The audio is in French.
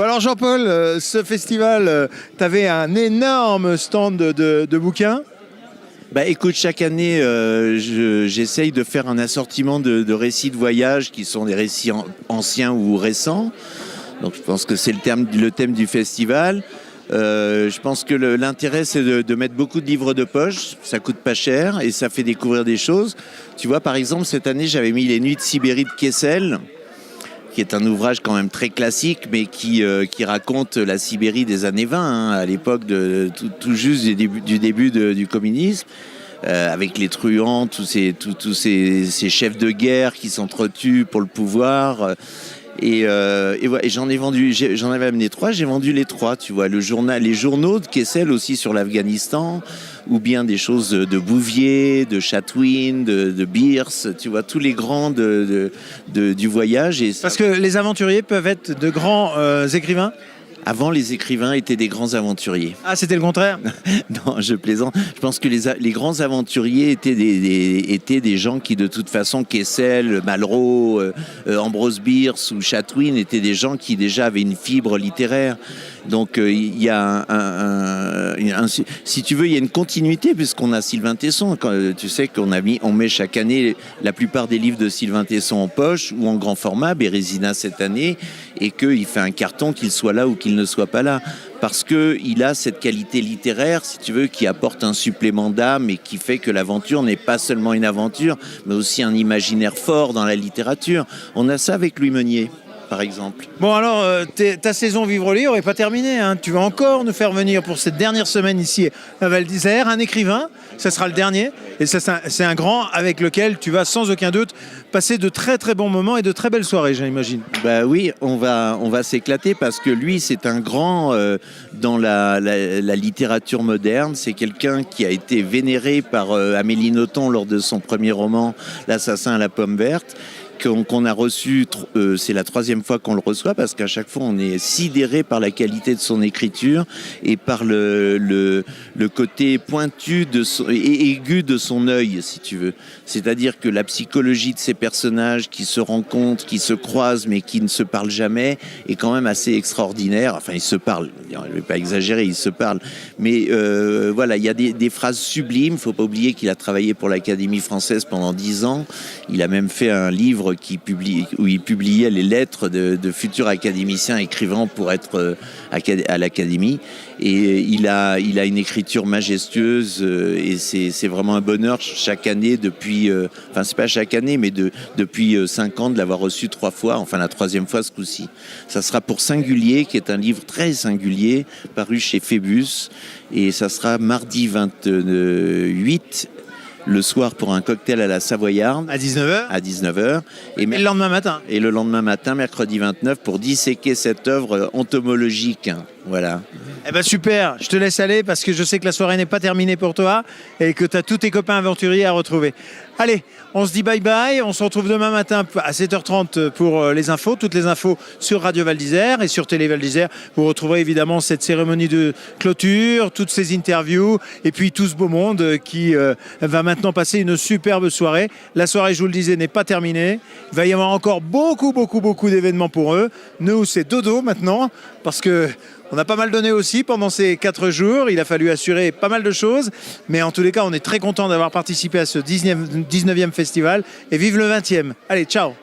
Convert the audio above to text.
Bon alors Jean-Paul, ce festival, tu avais un énorme stand de bouquins. Bah écoute, chaque année, j'essaye de faire un assortiment de récits de voyage qui sont des récits anciens ou récents. Donc je pense que c'est le thème du festival. Je pense que l'intérêt, c'est de mettre beaucoup de livres de poche. Ça coûte pas cher et ça fait découvrir des choses. Tu vois, par exemple, cette année, j'avais mis Les Nuits de Sibérie de Kessel, qui est un ouvrage quand même très classique, mais qui raconte la Sibérie des années 20, hein, à l'époque tout juste du début du communisme, avec les truands, tous ces chefs de guerre qui s'entretuent pour le pouvoir. Et j'en avais amené 3, j'ai vendu les 3, tu vois. Les journaux de Kessel aussi sur l'Afghanistan, ou bien des choses de Bouvier, de Chatwin, de Bierce, tu vois, tous les grands du voyage. Parce que les aventuriers peuvent être de grands écrivains. Avant, les écrivains étaient des grands aventuriers. Ah, c'était le contraire? Non, je plaisante. Je pense que les grands aventuriers étaient des gens qui, de toute façon, Kessel, Malraux, Ambrose Bierce ou Chatwin, étaient des gens qui déjà avaient une fibre littéraire. Donc, il y a si tu veux, il y a une continuité, puisqu'on a Sylvain Tesson. Tu sais on met chaque année la plupart des livres de Sylvain Tesson en poche ou en grand format, Bérésina cette année, et qu'il fait un carton, qu'il soit là ou qu'il ne soit pas là. Parce qu'il a cette qualité littéraire, si tu veux, qui apporte un supplément d'âme et qui fait que l'aventure n'est pas seulement une aventure, mais aussi un imaginaire fort dans la littérature. On a ça avec Louis Meunier, par exemple. Bon alors, ta saison Vivre Libre n'est pas terminée, hein. Tu vas encore nous faire venir pour cette dernière semaine ici à Val d'Isère un écrivain, ça sera le dernier, et ça c'est un grand avec lequel tu vas sans aucun doute passer de très très bons moments et de très belles soirées, j'imagine. Bah oui, on va s'éclater parce que lui c'est un grand dans la littérature moderne, c'est quelqu'un qui a été vénéré par Amélie Nothomb lors de son premier roman L'assassin à la pomme verte, qu'on a reçu, c'est la 3e fois qu'on le reçoit, parce qu'à chaque fois on est sidéré par la qualité de son écriture et par le côté pointu et aigu de son œil, si tu veux. C'est-à-dire que la psychologie de ces personnages qui se rencontrent, qui se croisent mais qui ne se parlent jamais est quand même assez extraordinaire. Enfin, ils se parlent, je ne vais pas exagérer, ils se parlent. Mais voilà, il y a des phrases sublimes. Il ne faut pas oublier qu'il a travaillé pour l'Académie française pendant 10 ans. Il a même fait un livre où il publiait les lettres de futurs académiciens écrivant pour être à l'Académie. Et il a une écriture majestueuse et c'est vraiment un bonheur chaque année depuis, enfin c'est pas chaque année, mais depuis 5 ans de l'avoir reçu 3 fois, enfin la 3e fois ce coup-ci. Ça sera pour Singulier, qui est un livre très singulier, paru chez Phébus, et ça sera mardi 28 le soir pour un cocktail à la Savoyarde. À 19h. À 19h. Et le lendemain matin. Et le lendemain matin, mercredi 29, pour disséquer cette œuvre entomologique. Voilà. Eh ben super, je te laisse aller parce que je sais que la soirée n'est pas terminée pour toi et que tu as tous tes copains aventuriers à retrouver. Allez, on se dit bye bye, on se retrouve demain matin à 7h30 pour les infos, toutes les infos sur Radio Val d'Isère et sur Télé Val d'Isère. Vous retrouverez évidemment cette cérémonie de clôture, toutes ces interviews et puis tout ce beau monde qui va maintenant passer une superbe soirée. La soirée, je vous le disais, n'est pas terminée. Il va y avoir encore beaucoup d'événements pour eux. Nous, c'est dodo maintenant parce que on a pas mal donné aussi pendant ces 4 jours. Il a fallu assurer pas mal de choses. Mais en tous les cas, on est très content d'avoir participé à ce 19e festival. Et vive le 20e. Allez, ciao!